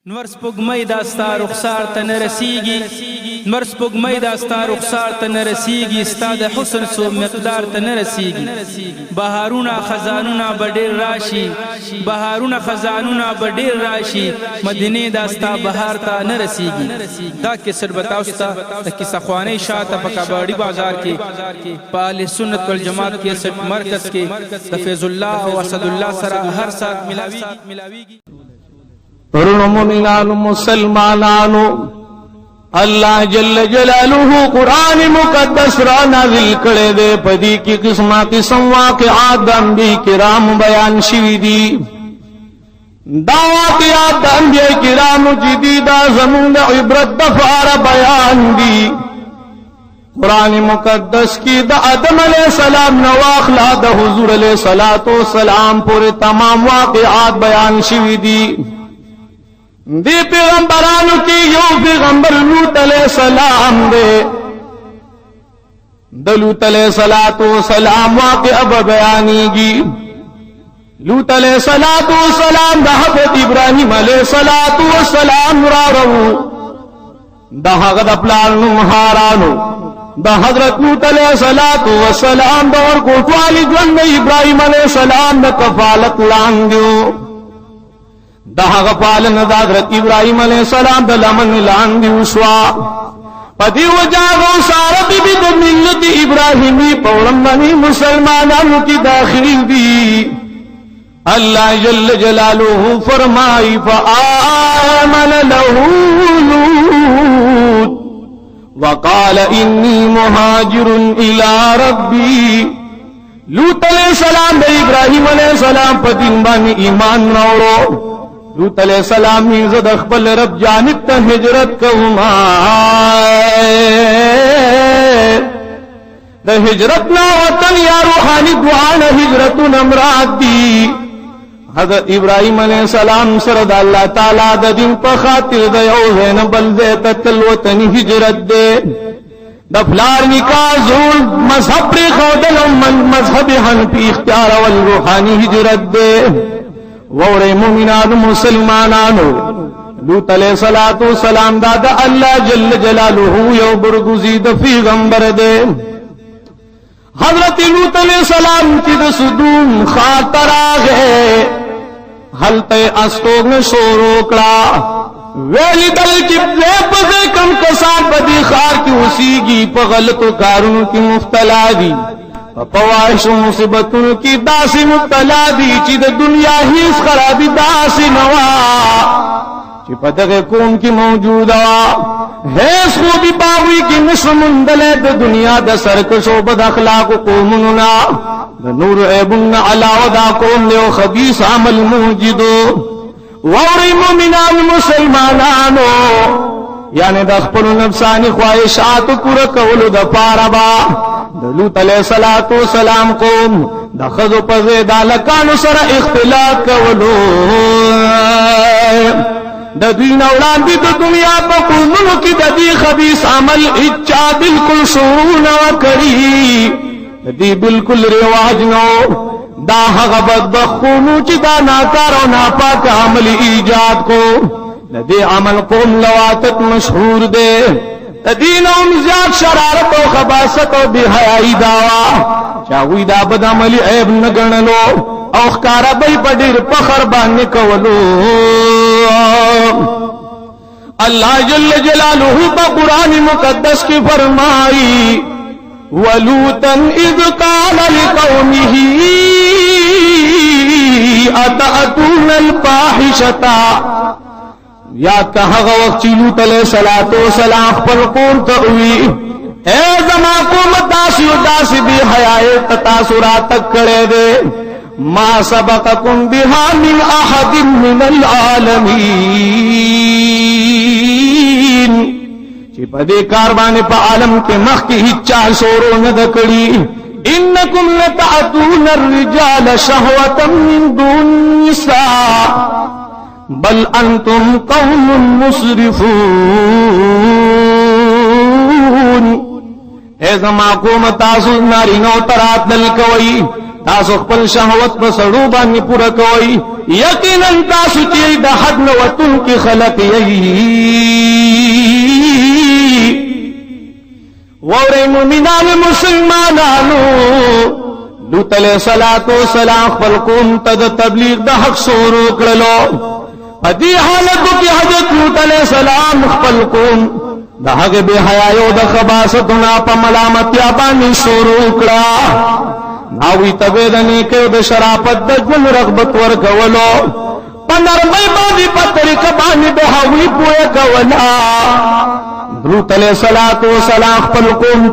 نور سپوږمۍ دا ستا رخسار ته نه رسیږي، نور سپوږمۍ دا ستا رخسار ته نه رسیږي، ستا د حسن څو مقدار ته نه رسیږي. بهارونه خزانونه به ډېر راشي، بهارونه خزانونه به ډېر راشي، مدینې دا ستا بهار ته نه رسیږي. دا کیسټ به تاسو ته د کیسه خوانۍ شاته په کباړي بازار کې په اهل سنت والجماعت کیسټ مرکز کې د فیض الله او اسد الله سره هر سات ملاویږي. پرونو مومنانو مسلمانانو اللہ جل جلالہ قرآن مقدس را نازل کړی دی، پدی کی قسمه قسم واقعات د انبیاء کرام بیان شوی دي. دا واقعات د انبیاء کرامو چې دي دا زموږ د عبرت دپاره بیان دي. قرآن مقدس کی د آدم علیہ السلام نو واخلا د حضور علیہ الصلوۃ والسلام پورې تمام واقعات بیان شوی دي. دی پیغمبرانو کی یو پیغمبر لوط علیہ السلام دے، د لوط علیہ السلام واقعہ بیانی گی. لوط علیہ السلام دا حضرت ابراہیم علیہ السلام را رو دا حضرت پلانو مہارانو دا حضرت لوط علیہ السلام دا ورکوٹوالی جون ابراہیم علیہ السلام دا کفالت لاندیو دا غفالن دا حضرت ابراہیم علیہ السلام دا لمن لاندی وشوا پدی وجاغو سارا بی بی دا ملت ابراہیمی پورمانی مسلمانانو کی داخل دی. اللہ جل جلالہ فرمائی فآمن له لوط وقال انی مہاجر الى ربی. لوط علیہ السلام دا ابراہیم علیہ السلام پا دین بانی ایمان راوڑو. لوط علیہ السلام زد اخبر رب جانب تا ہجرت کوما، دا ہجرتنا وطن یا روحانی دعانا ہجرت نمراد دی. حضرت ابراہیم علیہ السلام سرد اللہ تعالیٰ دا دن پا خاطر دا یوزین بلدیتا تلوطنی ہجرت دے. دا فلار نکاح زول مذہب پر خودل مذہب حنفی اختیار والروحانی ہجرت دے. وورے مومنانو مسلمانانو لوط علیہ السلام دادا اللہ جل جلالہ یو برگزید پیغمبر دے. حضرت لوط علیہ السلام کی دا صدوم خاطر آگئے حلتے استوگن شوروکڑا ویلی دل کی پلے پزے کم کسان بدی خار کی اسیگی پا غلط و کارون کی مفتلا دی، پواہش و مصیبتوں کی داسی مبتلا دی. چی دا دنیا ہیس خرابی داسی نوا چی پتک کون کی موجودا حیث خوبی باغوی کی نصر مندلے دا دنیا دا سرکش و بد اخلاق و قومننا دا نور عیبن علاو دا قوم لے و خبیث عمل موجدو. ووری مومنان مسلمانانو یعنی دا خپل نفسانی خواہشات پورا کولو دا پاربا دا لوط علیہ السلام قوم دا خذو پزے دا لکانو سر اختلاط کولو. دا دین اولان دی دا دنیا پا قومنو کی دا دی خبیث عمل اچا بالکل شعور نو کری، دا دی بالکل رواج نو دا حغبت بخونو چی دا ناکار و ناپاک عمل ایجاد کو. دے عمل قوم لواتت مشہور دے، دین ام زیاد شرارت و خباست و بے حیائی داوا چاوی دا بد عملی عیب نگنلو او خکارا بی پدیر پخر بانے کولو. اللہ جل جلالہ با قرآن مقدس کی فرمائی وَلُوطًا اِذْ قَالَ لِقَوْمِهِ أَتَأْتُونَ الْفَاحِشَةَ. یاد کہا وقت لوط علیہ السلام پر قوم تاوی اے زما قوم داسی و داسی بھی حیائے تتاثرات تک کرے دے ما سبقکم بها من احد من العالمین. چی پدے کاربانے پا عالم کے مخ کی ہچا شورو ندکڑی. انکم لتعتون الرجال شہوتا من دون النساء بل انتم قوم مسرفون. اے زما قوم تاسو ناری نو ترات دل کوئی تاسو خپل شهوت په سړو باندې پوره کوئ یقینا تاسو چې د حد نه وتونکي خلق یې وورې مومنان مسلمانانو لوط علیہ السلام خپل قوم ته د تبلیغ د حق شروع کړلو په دې حالت کې حضرت لوط علیہ السلام خپل قوم د هغه به حیا او د خباثتونه په ملامتیا باندې شروع کړه ناوی تبه د نیکه د شرافت د ژوند رغبت ورکولو په نرمۍ باندې په طریقه باندې به هوی پوهه کولا لوط علیہ السلام خپل قوم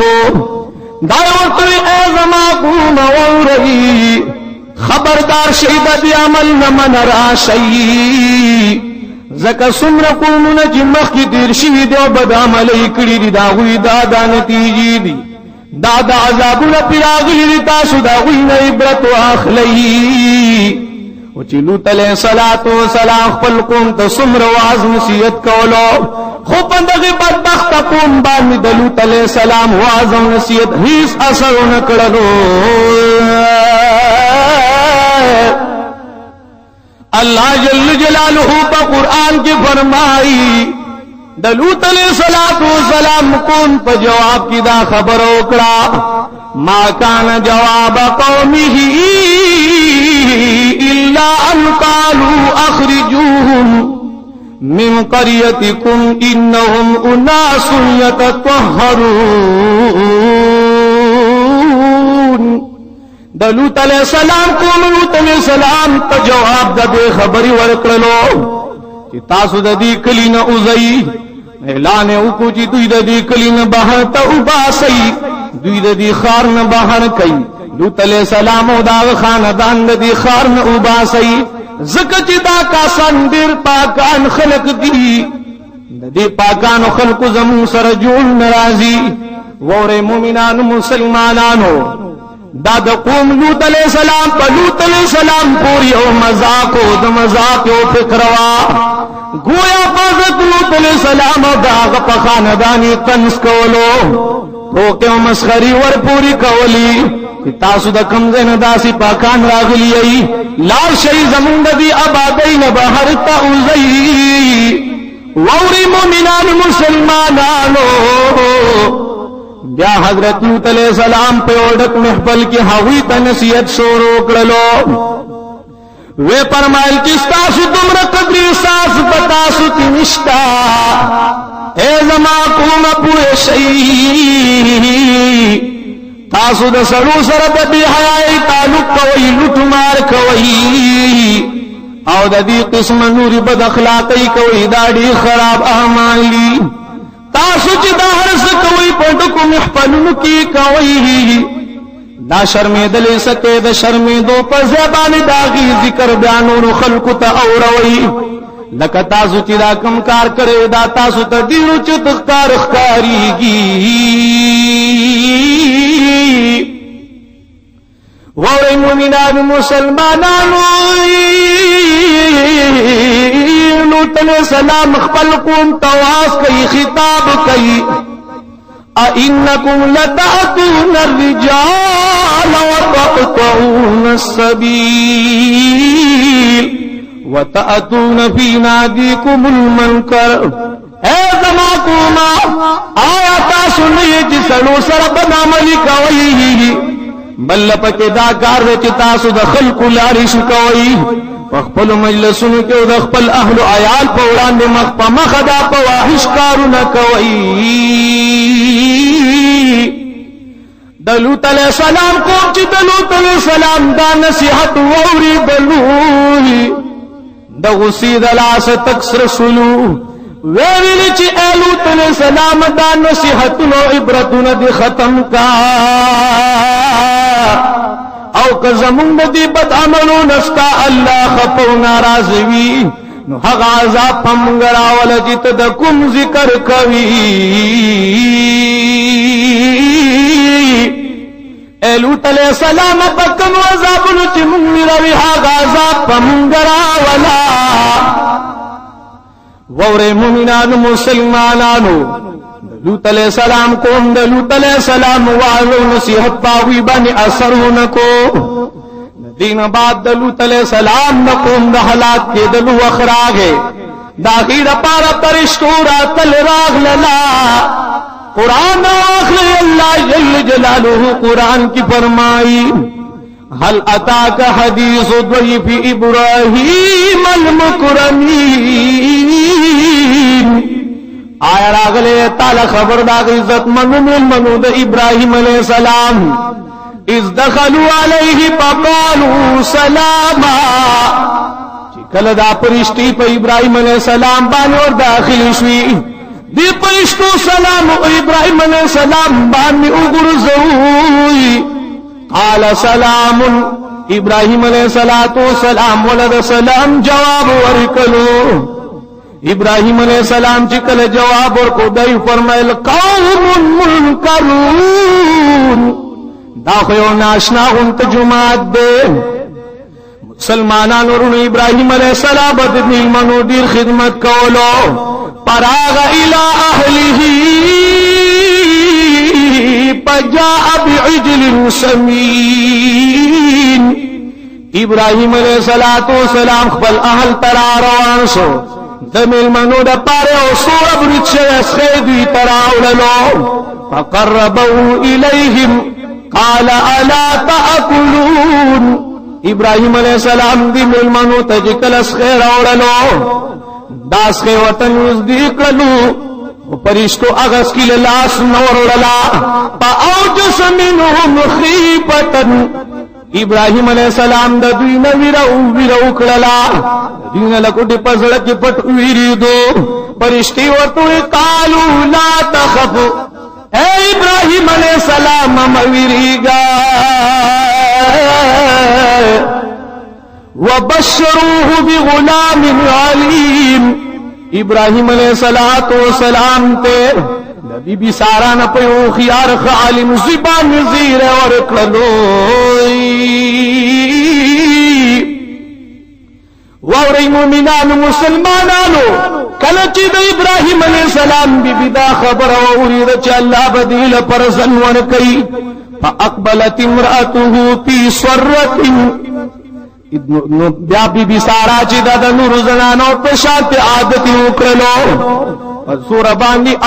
کو دا ورته ای زما قوم اورئ خبردار شي د عمل نه من راشي زکه څومره قومونه چې مخکې تیر شوي دي او بد عملۍ کړي دي د هغوی دا نتیجې دي دا د عذابونه پرې راغلي دي تاسو د هغوی نه عبرت واخلئ او چې لوط علیہ السلام خپل قوم ته څومره وعظ نصیحت کولو خو په دغه بدبخته قوم باندې د لوط علیہ السلام وعظ او نصیحت هیڅ اثر ونه کړلو اللہ جل جلالہ په قرآن کې فرمایي د لوط علیہ السلام قوم په جواب کې دا خبر وکړه ما کان جواب قومه الا ان قالوا اخرجوهم من قريتكم انهم اناس يتطهرون د لوط علیہ السلام قوم لوط علیہ السلام ته جواب د خبري ورکړلو چې تاسو د دې کلی نه اوځئ اعلان وکړو چې دوی د دې کلی نه بهر ته وباسئ دوی د دې خار نه بهر کئ لوط علیہ السلام او دا خاندان د دې خار نه وباسئ زکه چې دا کاسان ډیر پاکان خلق دي د دې پاکانو خلقو زمون سره جوړ ناراضي وره مؤمنانو مسلمانانو دا د قوم لوط علیہ السلام په لوط علیہ السلام پوری او مذاق او د مذاق او فکروا گویا حضرت لوط علیہ السلام دا په خاندانی تنس کولو روکه او مسخري ور پوری کولی تاسو د کمزې نه داسي پاکان راغلی ای لال شي زمونږ دی آبادی نه بهر ته اوځي ووري مؤمنان مسلمانانو بیا حضرت لوط علیہ السلام په اورک محفل کې هغوی ته نصیحت شروع کړلو وی فرمایل چې تاسو دومره قدر احساس بتاسو کې نشتا اے زما قوم پوه شئ تاسو د سړو سره د بی حیاي تعلق کوي لوټ مار کوي او د دې قسم نور بد اخلاقی کوي دا ډیر خراب اعمالي تاسو چې دا هرڅ کوي په ټکو محفلونو کې کوي دا شرمېدل سکه د شرمېدو په زبان داغي ذکر بیانونو خلق ته اوروي لکه تاسو چې دا کم کار کړي دا تاسو ته ډیرو چې تخکار ښکاریږي وای مومنان مسلمانانو لوط علیہ السلام خپل قوم تواس کوي خطاب کوي أئنكم لتأتون الرجال وتقطعون السبيل وتأتون في ناديكم المنكر اے زما قوما آیا تاسو نه چې سړو سره بدعملي کوي بل پکې دا کار چې تاسو د خلکو لارې شو کوي په خپل مجلسونو کې او د خپل اهل او عیال په وړاندې مخ په مخ دا فواحش کارونه کوي د لوط علیہ السلام قوم چې د لوط علیہ السلام دا نصیحت ووري بلوي د غصې د لاس تکسر سلو ویلی چې لوط علیہ السلام دا نصیحتونو عبرتونه دي ختم کا او که زمونږ دي بد عملو نستا الله خفو ناراض وي نو هغه عذاب په موږ راوله چې ته د کوم ذکر کوي لوط علیہ السلام په کوم عذابونو چې موږ راوي هغه عذاب په موږ راوله وورے مومنان مسلمانانو لوط علیہ السلام کوم د لوط علیہ السلام وعظ و نصیحت پاوی باندې اثر ونکو دین بعد د لوط علیہ السلام د قوم د حالات کې د لو اخراغه دا غیر پارا پرشتو راتل راغللا قرآن آخر اللہ جل جلالہ قرآن کی فرمائی هل اتاک حدیث ضیف ابراہیم المکرمین آیا راغلے تعالی خبر دا عزت منو دا ابراہیم علیہ السلام اذ دخلوا علیہ فقالوا سلاما کله دا پرشتي په ابراهيم عليه السلام باندې ور داخل شوي دی پرشتو سلام او ابراهيم عليه السلام باندې وګرځوي قال سلام ابراهيم عليه السلام ولد سلام جواب ورکلو ابراهيم عليه السلام چې کله جواب ورکو دای فرمایل قوم منکرون دا خو یو ناشنا غون ترجمات ده سلمانان ورونو ابراهيم عليه السلام د نیمنو ډیر خدمت کولو پراغ الى اهله فجاء بعجل سمين ابراهيم عليه السلام خپل اهل ترا روان شو د نیمنو د پاره او سور برچ سخیدی تراوللو فقربوا اليهم قال الا تاكلون ابراهيم عليه السلام دی ملمنو تجکل اسخیر اوڑلو داس خی وطن نزدیک للو پرشتو اغس کی لاس نور اوڑلا پا اوجس منهم خیبتن ابراهيم عليه السلام د دوی نویرو کړلا دوی لکوټي پزړه کې پټ ویریدو پرشتي ورته قالو لا تخف اے ابراهيم عليه السلام مویریگا وبشروه بغلام علیم ابراهيم عليه السلام ته بی بی سارا نه په خيار عالم زبان نذیر ورکړلو ووري مومنان مسلمانانو کله چې د ابراهيم عليه السلام بی بی دا خبر اورید چې الله بدیل پر زنور کوي فاقبلت امراته في صرة بیا بی بی سارا چې د نور زنانو په شات عادت وکړلو سور باندې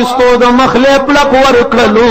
وستو د مخله پلک ورکړلو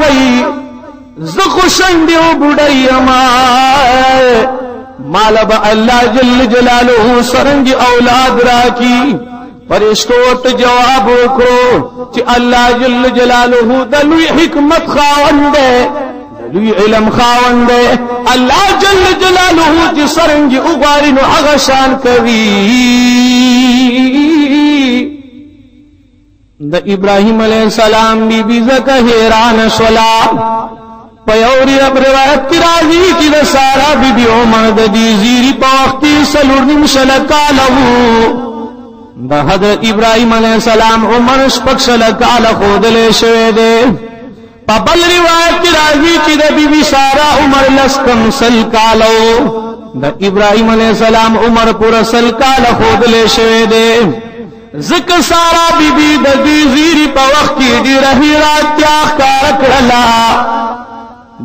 کوي زخو شندیو بډایما مالب الله جل جلاله سرنګ اولاد راکی فرشتو ته جواب وکړو چې الله جل جلاله د لوی حکمت خاوند لوی علم خاوند الله جل جلاله چې سرنګ وګاری نو هغه شان کوي د ابراهيم عليه السلام بی بی زکه حیران شولا پیوري اب روایت کی راځي چې د سارا بی بی عمر د دې زیری په وخت سلور نیم شلکالو د حضرت ابراهيم عليه السلام عمر شپږ شلکاله خودلې شوې ده په بل روایت کی راځي چې د بی بی سارا عمر لسکم سلکالو د ابراهيم عليه السلام عمر پورا سلکاله خودلې شوې ده ذکر سارا بی بی د دې زیری په وخت کې ډېر هیراتیا ښکار کړلا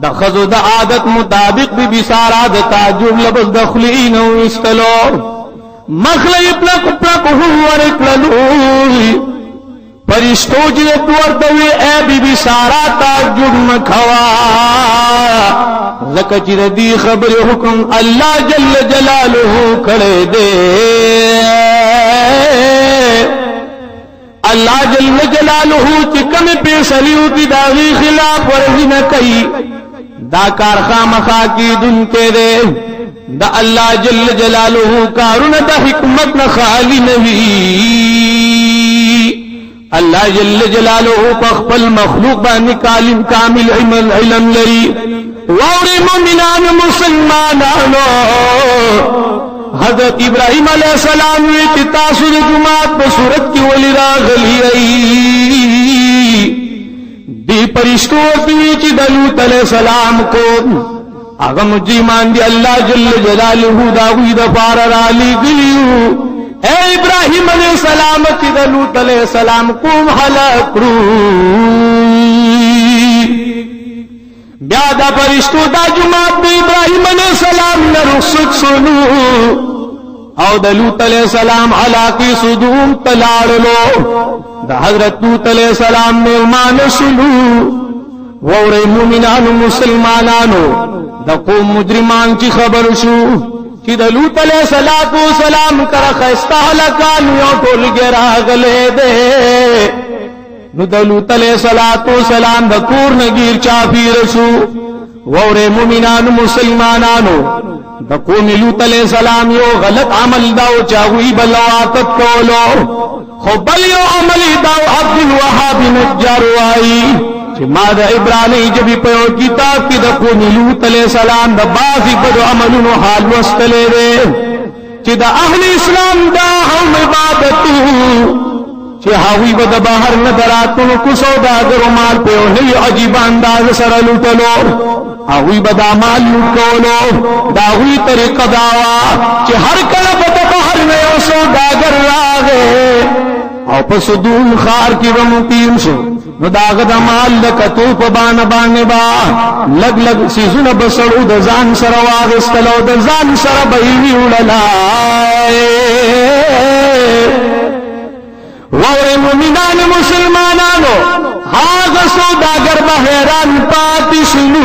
د خزو د عادت مطابق بی بی سارا د تعجب لبس دخلی نو استلو مخلی پلک پلک ورکللو پرشتو جلت وردوی اے بی بی سارا تعجب مکھوا لکه چې دی خبر حکم الله جل جلاله کړه دے الله جل جلاله چې کوم فیصلو کی داغي خلاف ورزي نه کوي دا کار خامخا کی دن کے دے دا اللہ جل جلالہ کارون دا حکمت نہ خالی نوی اللہ جل جلالہ پخپل مخلوق بانی کامل علم لری ووری مومنان مسلمانانو حضرت ابراہیم علیہ السلام وی تاسو د جماعت په صورت کی ولی راغلی ای دی پرشتو ورطوی چی دلوت علیہ السلام کو اغم جیمان دی اللہ جل جلالہ داوی دفار رالی گلیو اے ابراہیم علیہ السلام چې د لوط علیہ السلام قوم هلاک کړو بیا د فرشتو دا جماعت د ابراہیم علیہ السلام نه رخصت شولو او د لوط علیہ السلام علاقی صدوم تلاړلو د حضرت لوط علیہ السلام مهمان شولو وورې مومنانو مسلمانانو د قوم مجرمان چې خبر شو چې د لوط علیہ السلام کړه خسته هلاکان یو ټولګه راغله ده نو د لوط علیہ السلام د کور نګیر چافیر شو وورې مومنانو مسلمانانو د قوم لوط علیہ السلام یو غلط عمل دا او چاوی بلواتت کولو خو بل یو عمل دا عبد الوهاب نجار وای چې ما د عبرانی جبی په کتاب کې د قوم لوط علیہ السلام د بعضی بد عملونو حال وستلې ده چې د اهل اسلام دا هم عبادت چې هاوی به د بهر نه دراتونو کو سوداګرو مال په هي عجیب انداز سره لوټلو هاوی به د مال لوټولو دا وی طریقه دا چې هر کله به د بهر نه یو سوداګر راغی او په صدوم خار کې به مقیم شو نو داغه د مال د کتو په باندې با لګ لګ سيزونه بسړو د ځان سره واغستلو د ځان سره به وی وړلای وورې مومنان مسلمانانو هاغه سوداګر به حیران پاتې شنو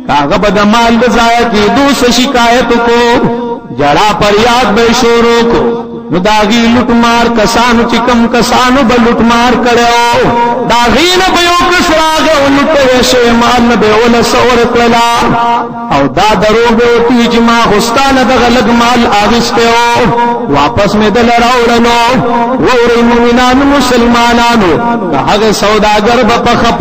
کاغه به د مال د ضایع کېدو شکایت کو جړه پریاد به شروع کو نو داغي لټمار کسانو چې کم کسانو به لټمار کړو داغي نه به یو کس راغی او لټوي شی مال نه به ول سور کړلا او دا درو به چې ما خوستانه د غلط مال اغسته واپس مې دل راوړنو ورې مومنان مسلمانانو هغه سوداګر په خپ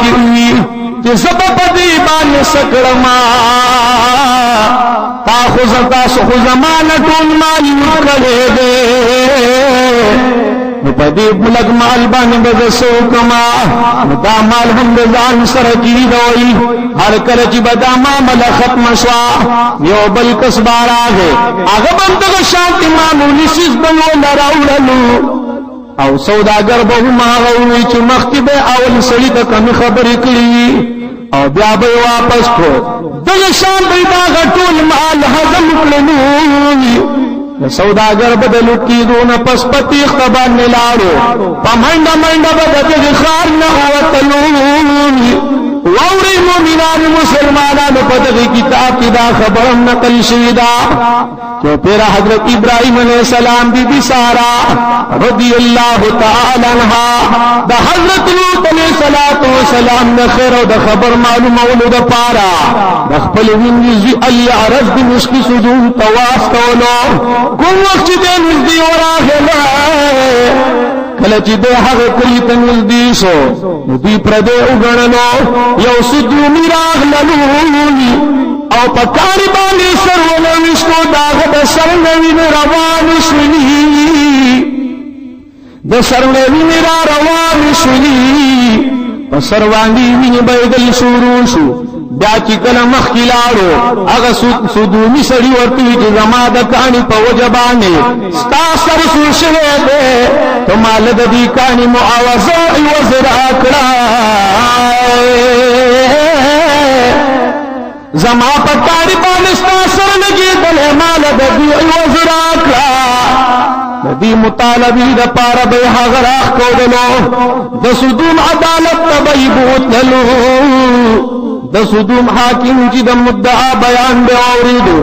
کې وی چې سبب دې باندې سکړما تاسو خو زمانه ټول مال کړې دې نو په دې بلګ مال باندې بزسو کما دا مال هم ځان سره کیږي هر کله چې بدا معاملہ ختم شوا یو بل کس بارغه هغه بندغه شانتی معمولی سیس بنو لراوړلو او سوداګر به ما غوي چې مخکبه اول سړی د کم خبرې کړې او بیا به واپس کو دغه شان به دا غټول مال هضم کړلو سوداګر بدل کیدون پس پتی خبر نلاړو پمنډه منډه بدل خار نه وتلو ووري مومنان مسلمانانو په دغه کتاب کې دا خبرم نقل شوی دا چې پیر حضرت ابراہیم علیہ السلام بی بی سارا رضی اللہ تعالی عنہا دا حضرت لوط علیہ السلام دا خیر او دا خبر معلوم اولو دا پارا دا خپل وینځي علی عرض دی مشکی صدوم تواف کولو کوم وخت دې نږدې وراغله کله چې د هغه کلی ته نږدې شو نو دوی پردې وګڼلو یو صدومي راغللو او په کاری باندې سرونه وشتو داغه د سرنوي روان شولي د سرنوي روان شولي په سرواني ویني بيدل شروع شو بیا چې کله مخکې لاړو هغه صدومي سړي ورته چې زما د کانی په وجبانه ستا سر سور شوی دی ته مال د دې کانی معاوضه وزر اکړه زما په کاری باندې ستا سر لګېدل مال د دې وزر اکړه د دې مطالبې د پاره به هغه راخ کولو د صدوم عدالت تبعی بوتلو د صدوم حاکم چې د مدعا بیان به اوریدو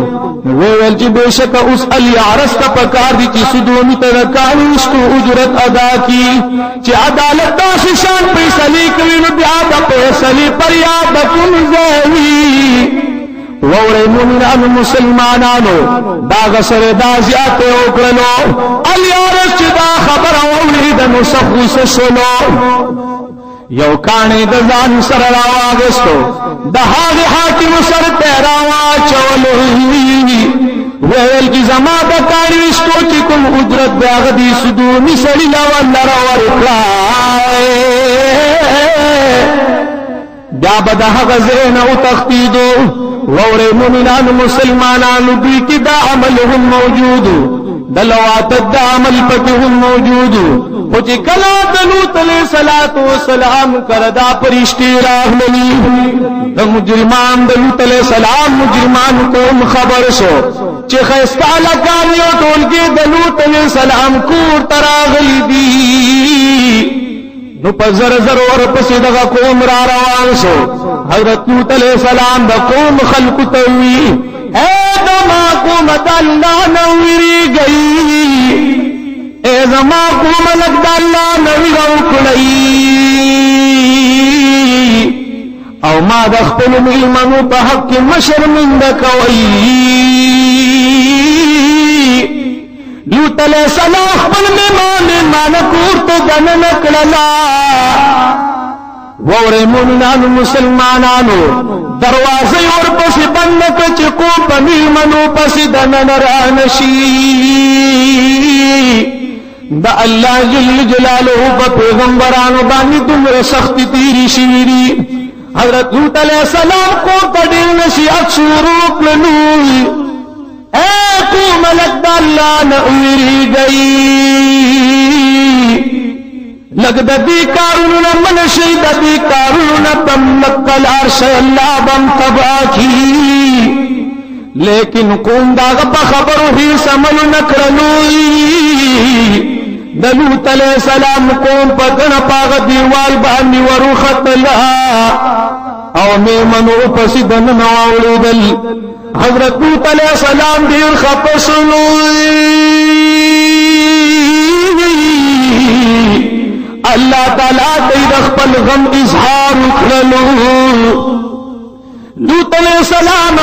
ویل چې بشک اوس علی عرض ته پکار دي چې صدوم ته کانشتو اجرت ادا کی چې عدالت تاسو شان فیصله کوي نو بیا د فیصله پر یاد کوم ځای وورې مومنانو مسلمانانو دا غسر دا زیاته وکړلو علی عرض چې دا خبر اورید نو سخوس شلو یو کانی د ځان سره راوغستو د هغه حاکم سره پیراوا چولو ویل کی زما د کاری شتو چې کوم اجرت دغه دي صدومي سړی لا ولر ورکړه بیا به هغه زین او تخفیدو وورې مومنان مسلمانانو دوی کې دا عملهم موجود دلوات العمل پکې هم موجود او چې کله د لوط علیه السلام کردا پرشتي راغلي د مجرمان د لوط علیه السلام مجرمان کوم خبر شو چې خیستا لکان یو ټولګي د لوط علیه السلام کور تراغلي دي نو په زر زر ورپسې دغه قوم را روان شو حضرت لوط علیه السلام د قوم خلق ته وی اے زما قوم د الله نه ویریږئ اے زما قوم لک د الله نه ویریږئ او ما د خپل میلمنو په حق کې مشرمنده کوئ لوط علیہ السلام خپل میلمان کور ته دننه کړلا وورې مؤمنانو مسلمانانو دروازه ورپسې بند کړه چې قوم په میلمنو پسې دننه رانشي د الله جل جلاله په پیغمبرانو باندې دومره سختي تیری شوي دي حضرت لوط علیہ السلام کور ته ډېر نصیحت شروع کړلو اے قوم لک د الله نه ویریږئ لگ د دې کارونو نه منشئ د دې کارونو نه تم لکل عرش الله بم تبا کی لیکن قوم داغه په خبرو هیڅ عمل نه کړلو د لوط علیہ السلام قوم په دغه پاغه دیوال باندې وروختلا او میمنو پسې دننه واوړېدل حضرت لوط علیہ السلام ډیر خفه شو الله تعالی د خپل غم اظهار وکړلو لوط علیہ السلام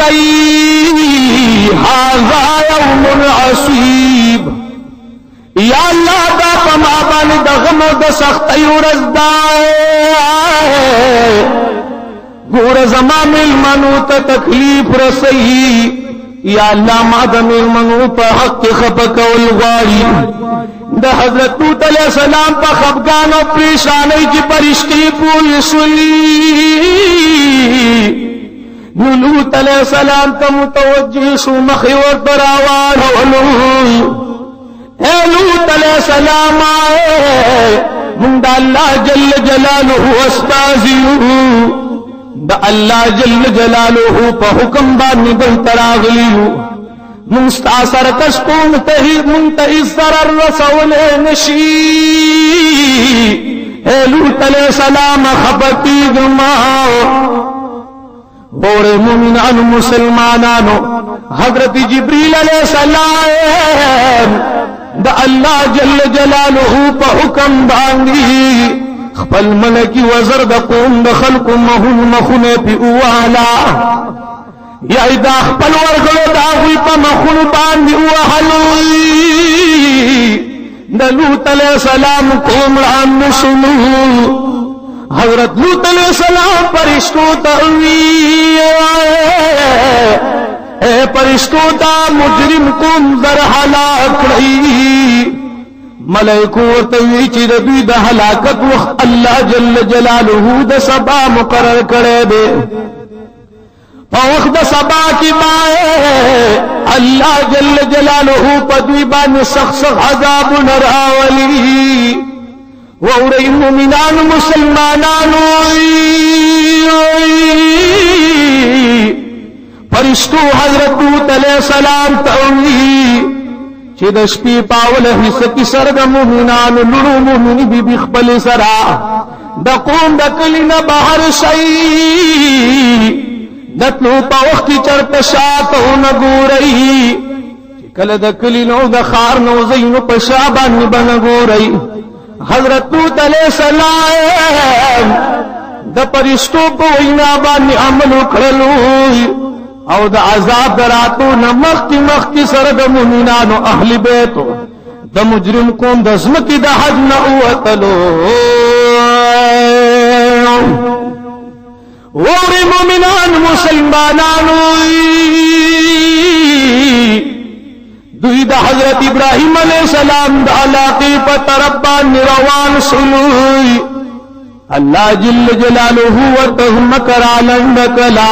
کوي هاذا یوم عصیب یا الله دا په ما باندې د غم او د سختۍ ورځ ده ګور زما میلمنو ته تکلیف رسي یا الله ما د میلمنو په حق خفه کول غواړي د حضرت لوط علیہ السلام په خفګان او پریشانۍ کې فرشتي پوه شولې نو لوط علیہ السلام ته متوجه شو مخې ورته راواړولو اے لوط علیہ السلام مونږ د الله جل جلاله استازیو د الله جل جلاله په حکم باندې دلته راغلیو مستاثر کس کو منتهی ضرر رسولې نشي اے لوط علیہ السلام خبرتیږما اور مومنانو مسلمانانو حضرت جبریل علیہ السلام د الله جل جلاله په حکم باندې خپل ملکی وزر د قوم د خلق مخونه په والا یا دا خپل ورغلو دا وی په مخونه باندې وحلو د لوط علیہ السلام قوم ران شنو حضرت لوط علیہ السلام فرشتو ته وی اے فرشتو دا مجرم قوم در هلاک کړی ملائکو ورته وی چې د دوی د هلاکت وخت الله جل جلاله د سبا مقرر کړی دی په وخت د سبا کې ما الله جل جلاله په دوی باندې سخت عذاب راولي ووري مومنان مسلمانانو فرشتو حضرت لوط علیہ السلام تاوی چې د شپې پاوله حصہ کې سر د مومنانو لونو مومنی بی خپل سرا د قوم د کلینا بهر شي دتلو په وخت چرته شاته نګوري کله د کلینو د خار نو زینو په شابان بنګوري حضرت لوط علیہ السلام د پرشتو په وینا باندې عمل وکړلو او د عذاب دراتو نمخ کی سره د مومنانو اهل بیت د مجرم قوم د زمکی د حج نه اوتلو ووري مومنان مسلمانانو دوی د حضرت ابراهیم علیہ السلام د علاقه په طرف باندې روان شول الله جل جلاله ورته مکر علند کلا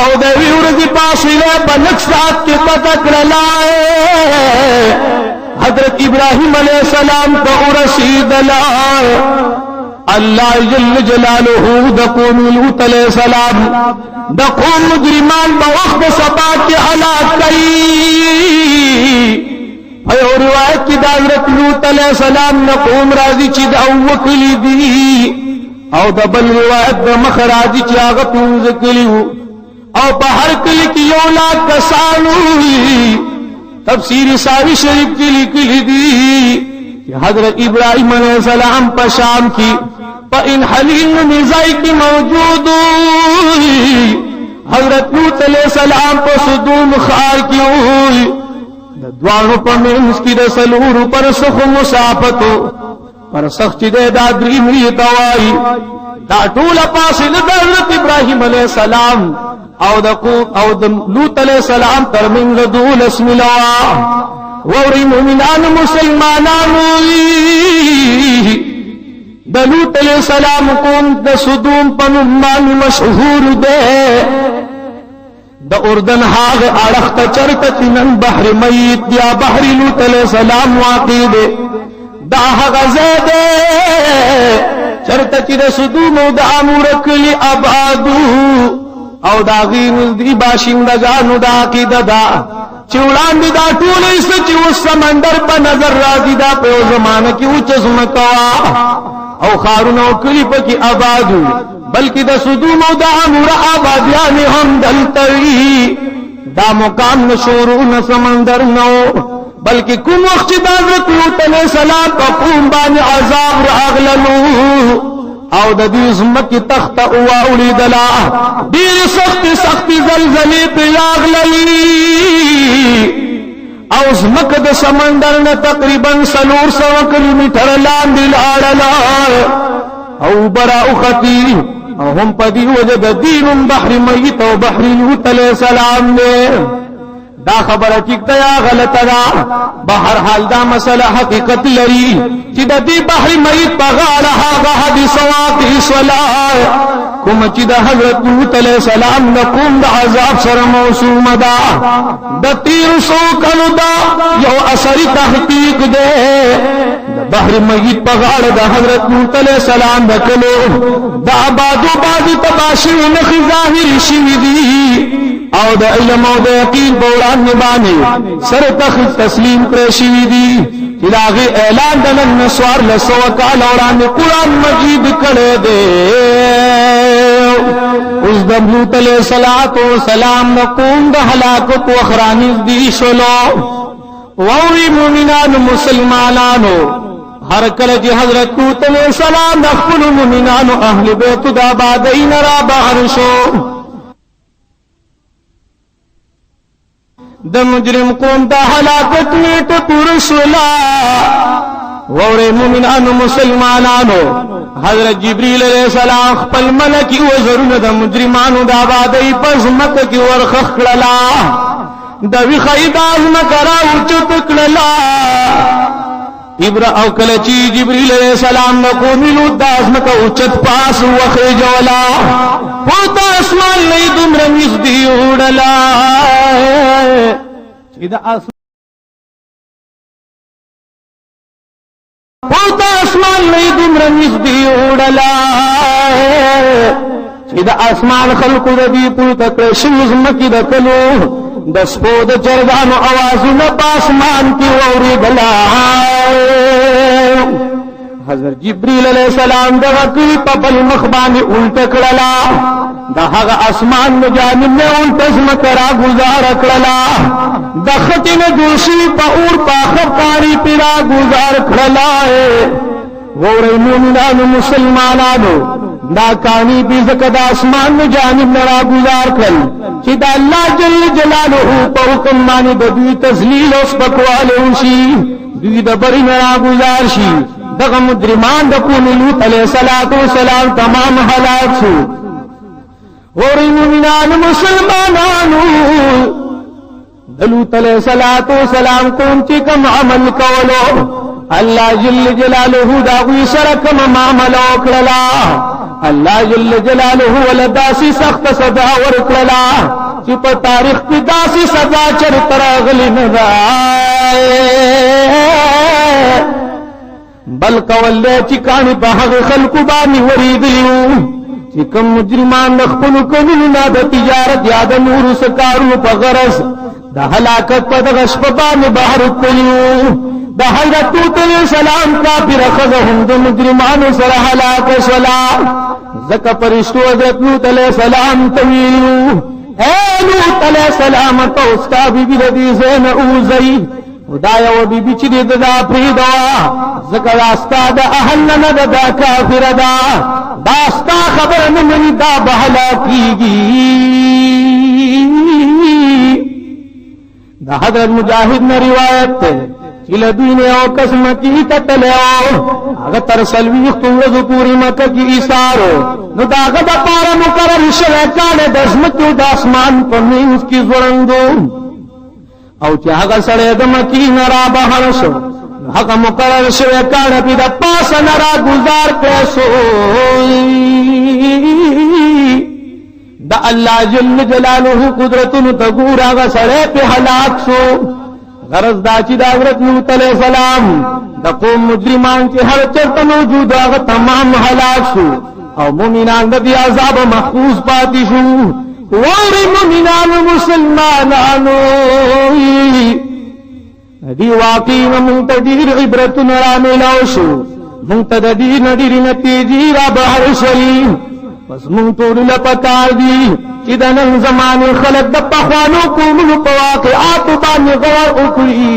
او د ورځې فاصله په لږ ساعت کې پته کړله حضرت ابراهیم علیه السلام ته ورسېدله الله جل جلاله د قوم لوط علیه السلام د قوم مجرمان په وخت سبا کې هلاک کړي ایو روایت کې د حضرت لوط علیه السلام نه قوم راځي چې د وکړي دي او د بل روایت د مخ راځي چې هغه پنځه کړي او په هر کلی کې یو لاک کسانو تفسیر ساوی شریف کې لیکلي دي چې حضرت ابراهیم علیه السلام په شام کې په انحلین نزای کې موجود حضرت لوط علیه السلام په صدوم خار کې د دوانو په منځ کې د سلورو پر سخو مسافتو پر سخت چې د درې مې توای دا ټول فاصله د حضرت ابراهیم علیه السلام او د لوط علیه السلام ترمنځ دولس میله ووري مومنان مسلمانانو د لوط علیه السلام قوم د صدوم په نوم مشهور ده د اردن هاغه اړخ ته چرته چې نن بحر میت یا بحر لوط علیه السلام واقع ده دا هغه ځای ده چرته چې د صدوم او د امور کلی آبادو او دا غي نزدې باشندگانو دا عقیده دا چې وړاندې دا ټول ایس چې اوس سمندر په نظر راځي دا په زمانه کې اوچ زمکا او خارونو کلی پکې آبادو بلکې د صدوم او د امور آبادیان هم دلتوي دا مقام نشورو نه سمندر نو بلکې کوم وخت چې د حضرت لوط علیه السلام په قوم باندې عذاب راغللو او د دې زمکه تخت او اولیدلا ډیر سخت زلزلې په راغللې او زمکه د سمندر نه تقریبا 300 کیلومتر لاندې لاړه او برا اختی او هم په دې وجه د دین بحر میت او بحر لوط علیه السلام نه دا خبره ټیک ته یا غلطه ده بهر حال دا مسله حقیقت لري چې د دې بحر میت په غاړه هغه حدیث واقع صلاح کوم چې د حضرت لوط علیه السلام د قوم د عذاب سره موسومه ده د 1300 کلو دا یو اثري تحقیق ده د بحر میت په غاړه د حضرت لوط علیه السلام د کلو د آبادو بعضې تباشر نښې ظاهر شوي دي او د علم او د یقین په وړاندې باندې سره تسلیم کړی شوي دي چې د هغې اعلان د نن 1400 کاله وړاندې قرآن مجید کړی دی اوس د لوط علیه السلام د قوم د هلاکت وخت رانږدې شولو واورئ مؤمنانو مسلمانانو هر کله چې حضرت لوط علیه السلام د خپلو مؤمنانو اهل بیتو د آبادۍ نه را بهر شو د مجرم قوم د هلاکت نیټه پوره شوله واورئ مؤمنانو مسلمانانو حضرت جبریل علیه السلام خپل ملکي وزرونه د مجرمانو د آبادۍ په ځمکه کې ورخښ کړله د ویښۍ د ځمکه را اوچت کړله او کله چې جبریل علیه السلام د قوم لوط د ځمکه اوچت پاس وخېجوله پورته اسمان نه یې دومره نږدې وړله چې د پورته اسمان نه یې دومره نږدې وړله چې د اسمان خلقو د دې پورته کړی شوي ځمکې د کلو د سپو د چرګانو اوازونه په اسمان کې واورېدله حضرت جبریل علیه السلام دغه کلي په بل مخ باندې الټه کړله د هغه اسمان نه جانب نه الټه ځمکه راګوزاره کړله د خټې نه جوړ شوي په اور پاخه پاڼې پرې راګوزار کړله واورئ مؤمنانو مسلمانانو دا کانی بھی ځکه د اسمان نه جانب نه راګوزار کړل چې د الله جل جلاله په حکم باندې د دوی تذلیل او سپکوالی وشي دوی د برې نه راګوزار شي دغه مجرمان د قوم لوط علیه السلام تمام هلاک شو واورئ مؤمنانو مسلمانانو د لوط علیه السلام قوم چې کوم عمل کولو الله جل جلاله دا غوی سره کوم معامله وکړله الله جل جلاله ولداسي سخت سزا ورکړه چې په تاریخ کې داسي سزا چرته راغلي نه ده بل کولې چې کانی په هغه خلکو باندې وریدلو چې کوم مجرمان خپل کوي نه د تجارت یا د نور سکارو په غرض د هلاکت په دغه شپه باندې بهر کړیو د حضرت علیه السلام کافر خزهم د مجرمانو سره هلاک شلا زکه پرشتو حضرت علیه السلام تویلو اے لوط علیه السلام تو استا بیبی ردی زین اوزئی خدایا و بیبی چې دې دا پریدا زکه راستا د اهل نه د کافر دا داستا خبر نه مني دا بهلا کیږي دا حضرت مجاهد نے روایت ته چې لدوی نه او قسم کی تتلو هغه تر سلوي خطوه پوری مکه کی ایثارو نو داغه د پاره مقرر شوه کاله د اسمتو د اسمان په مینس کی زورندو او چې هغه سره د مکی نه را بهر شو هغه مقرر شوه کاله په د پاس نه را گزار کړو دا الله جل جلاله قدرتونو ته ګور هغه سره په هلاک شو غرض دا چې دا حضرت نوح علیہ السلام د قوم مجرمان چې هر چرته موجود هغه تمام هلاک شو او مومنان د دې عذاب محفوظ پاتې شو وری مومنان مسلمانانو دې واقعي موږ ته ډېر عبرتونه را ملو شو موږ ته د دې نډېرې نتیجې را بهر شوې پس موږ ټول له پکار دي چې د نن زمانه خلک د پخوانو قومونو په واقعات باندې غور وکړي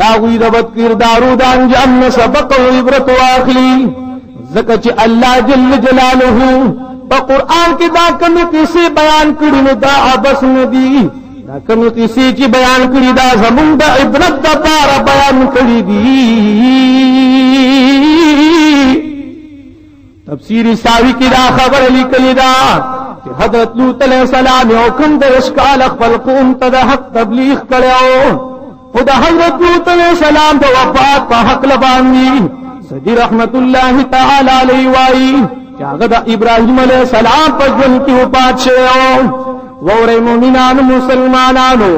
دا وی د بد کردارو د انجام نه سبق او عبرت واخلي ځکه چې الله جل جلاله په قران کې دا کومه کیسه بیان کړي نو دا ابس نه دي دا کومه کیسه چې بیان کړي دا زمونږ د عبرت لپاره بیان کړي دي تفسیر ساوی کی دا خبر لیکلی دا کہ حضرت لوط علیہ السلام یو کم د اشکال خپل قوم ته د حق تبلیغ کړو خدا حضرت لوط علیہ السلام د وفات په حق لبانی سدی رحمت الله تعالی علیه وای چې هغه د ابراهیم علیہ السلام په ژوند کې وفات شوی وورې مؤمنان مسلمانانو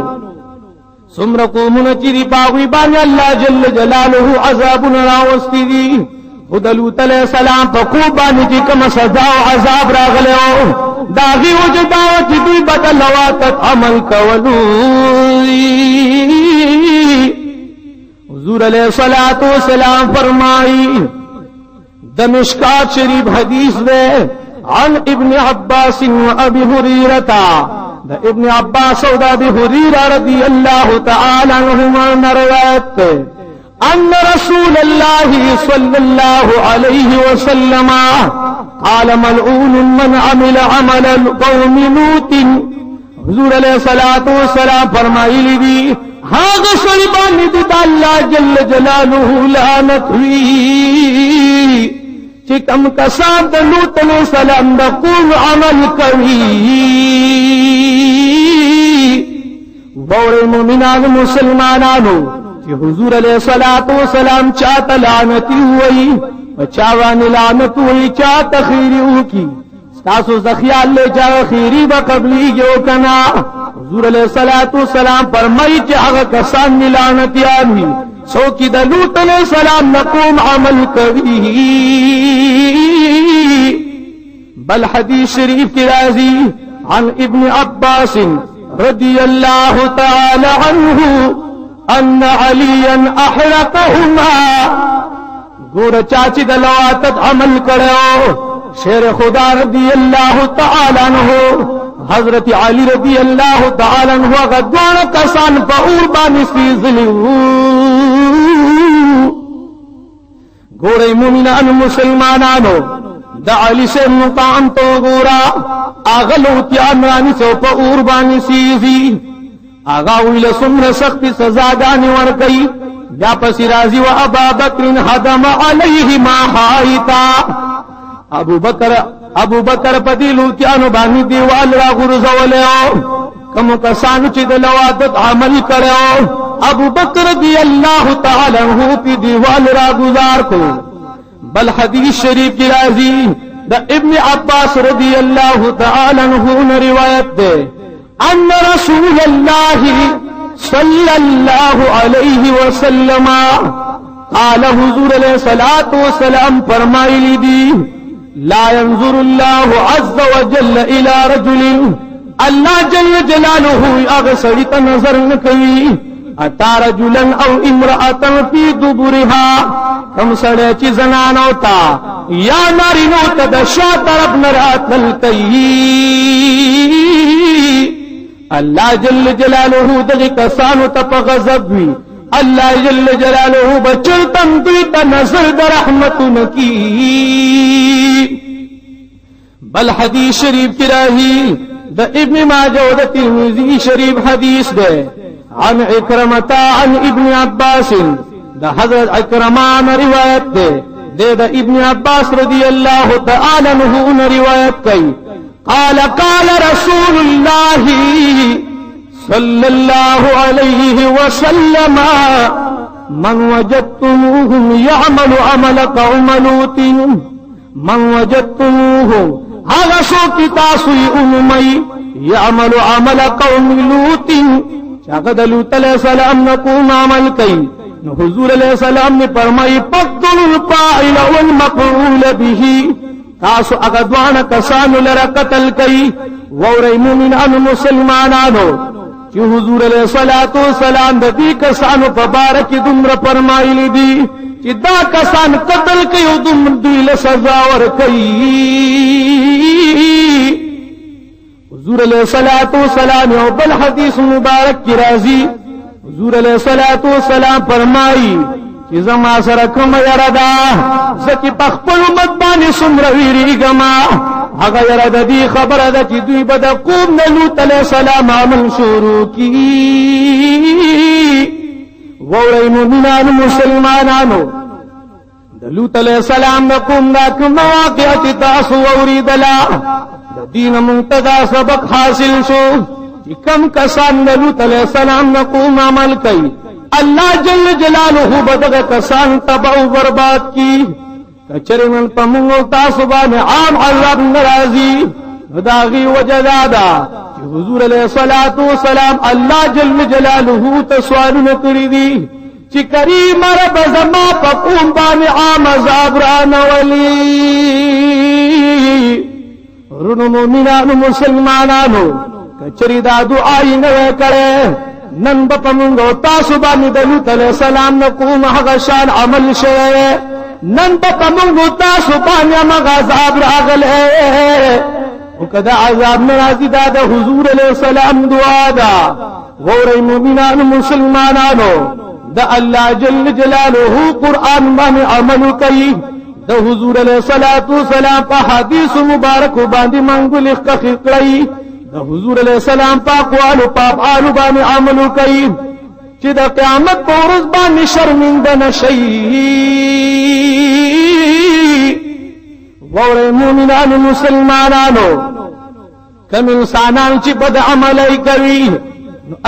څومره قومونه چې دی باغوی باندې الله جل جلاله عذاب راوستي دي لوط علیہ السلام په قربانی کې کوم سزا او عذاب راغلو داغي وجداو چې دوی بدل واتت عمل کولو حضور علیہ الصلوۃ والسلام فرمایي د مشکات شریف حدیث ده عن ابن عباس و ابي هريره د ابن عباس او د ابي هريره رضی الله تعالی عنهما روایت أن رسول الله صلى الله عليه وسلم قال ملعون من عمل عمل القوم لوط حضور علیہ الصلوۃ والسلام فرمایلی دي هغه سړي باندې د الله جل جلاله لعنت وی چې کوم کسان د لوط علیہ السلام د قوم عمل کوي ورې مؤمنان مسلمانانو حضور علیہ الصلوۃ والسلام چاته لعنت وی او چا باندې لعنت وی چاته خیری وکي تاسو زخیال له چا خیری به قبلی جو کنا حضور علیہ الصلوۃ والسلام فرمایي چې هغه کسان لعنتيان وي څوک د لوط علیہ السلام نقوم عمل کوي بل حدیث شریف کی راضی عن ابن عباس رضی اللہ تعالی عنہ ان عليا احرقهما ګور چاچی د لواتت عمل کړو شیر خدا رضی اللہ تعالی عنہ حضرت علی رضی اللہ تعالی عنہ غدوان کسان په اور باندې سیزلیو ګور مومنان مسلمانانو د علی سے مقام تو ګورا اغلو تیانانی سو په اور باندې سیزی آغا ویل سمر سخت سزاگانی ورکی بیا پسی رازی و ابا بکر حدم علیہ ما حائتا ابو بکر پتی لوتیانو بانی دیوال را غرزولیو کمو کسانو چی دلواتت عمل کرو ابو بکر رضی اللہ تعالی عنہ پی دیوال را گزار کو. بل حدیث شریف کی راضی دا ابن عباس رضی اللہ تعالی عنہ نے روایت دے ان رسول اللہ صلی اللہ علیہ وسلم قال حضور علیہ الصلوۃ والسلام فرمائے دی لا ينظر الله عز وجل الى رجل اللہ جل جلالہ اغسڑی تا نظر نکوی اتا رجلا او امرأتا فی دبرها کم سڑے چی زنانو تا یا نارینو تا دشا طرف نرات للکی اللہ جل جلالہ دغی کسانو تا پا غضب وی اللہ جل جلالہ بچلتن دویتا نظر در رحمت نکی. بل حدیث شریف کی راہی دا ابن ماجہ و دا ترمذی شریف حدیث دے عن اکرمتا عن ابن عباس دا حضرت اکرمان روایت دے دا ابن عباس رضی اللہ تعالی عنہ روایت کئی قال قال رسول اللہ صلی اللہ علیہ وسلم من وجدتموهم يعمل عمل قوم لوط من وجدتموهم هذا سو کی تاسوی اممی یعمل عمل قوم لوط چاگد لوط علیہ السلام نقوم عمل کئی نو حضور علیہ السلام نے فرمائی فقتل الفاعل والمفعول به تاسو اگدوان کسان لرا قتل کئی ووری مومنان مسلمانانو چی حضور علیہ السلام دا دی کسانو فبارک دمر فرمائی دی چی دا کسان قتل کئی و دمر دوی لسزاور کئی. حضور علیہ السلام یو بل حدیث مبارک کی رازی حضور علیہ السلام فرمائی چی زما سرکم یردا زکی پخپل امت بانی سمرویری گما اگا یردا دی خبر دا چی دوی بدا قوم نلوت علیہ السلام عمل شروع کی ووری مومنان مسلمانانو دلوت علیہ السلام نقوم ناکم واقعی تاسو ووری دلا دین منتدا سبق حاصل شو چی کم کسان دلوت علیہ السلام نقوم عمل کئی اللہ جل جلالہ بدغ کسان تبع برباد کی کچر من پمونگو تاسبان عام عذاب نرازی داغی وجدادا چی حضور علیہ السلام اللہ جل جلالہ تسوال نکری دی چی کریم رب زما پقوم بان عام عذاب رانولی رنو مومنانو مسلمانانو کچری دا دعائی نوے کرے نن بپمونگو تاسو بانی دلوت علیہ السلام نقوم حغشان عمل شئے نن بپمونگو تاسو بانی مغازاب راغلے وکدا عذاب نرازی دا دا حضور علیہ السلام دعا دا غوری مومنان مسلمانانو دا اللہ جل جلالہ قرآن بانی عمل کئی دا حضور علیہ السلام پا حدیث مبارک باندی منگو لکھ کخکڑی دا حضور علیہ السلام پا اقوالو پا افعالو بانی عملو کئی چی دا قیامت پا ورز بانی شرمندہ نشئی غور مومنان مسلمانانو کم انسانان چی بد عملی کوي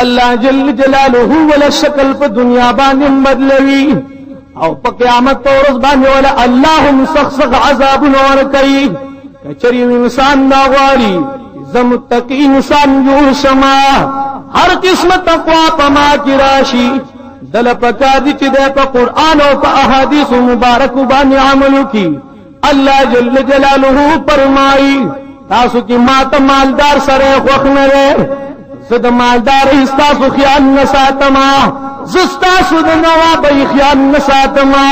اللہ جل جلالہ ولا شکل پا دنیا بانی بدلوی او پا قیامت پا ورز بانی ولا اللہ مسخصق عذاب نور کئی کچری انسان ناغواری زمتقی انسان جوڑ شما ہر قسم تقوی پما کی راشی دل پکا دی چی دے پا قرآن و پا احادیث مبارک بانی عملو کی اللہ جل جلالہ فرمائی تاسو کی مات مالدار سرے خوخ نرے زد مالدار استاسو خیال نساتما زستاسو دنوا بی خیال نساتما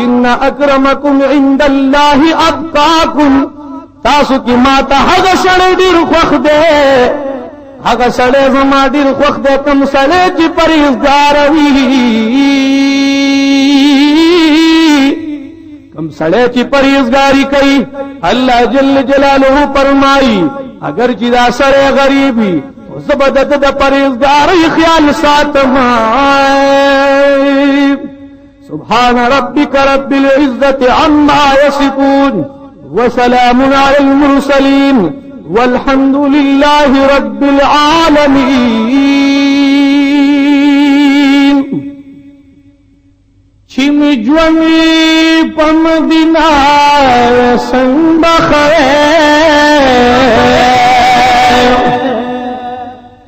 ان اکرمکم عند اللہ اتقاکم تاسو کی ماتا حق سڑے دیر خوخ دے حق سڑے زما دیر خوخ دے کم سڑے چی پریزگاروی کم سڑے چی پریزگاری کئی اللہ جل جلالہ فرمائی اگر چی دا سڑے غریبی زبدت دا پریزگاری خیال ساتما سبحان ربک رب العزت عما یصفون وسلام على المرسلين والحمد لله رب العالمين چې می ژوندې په مدینه څنګه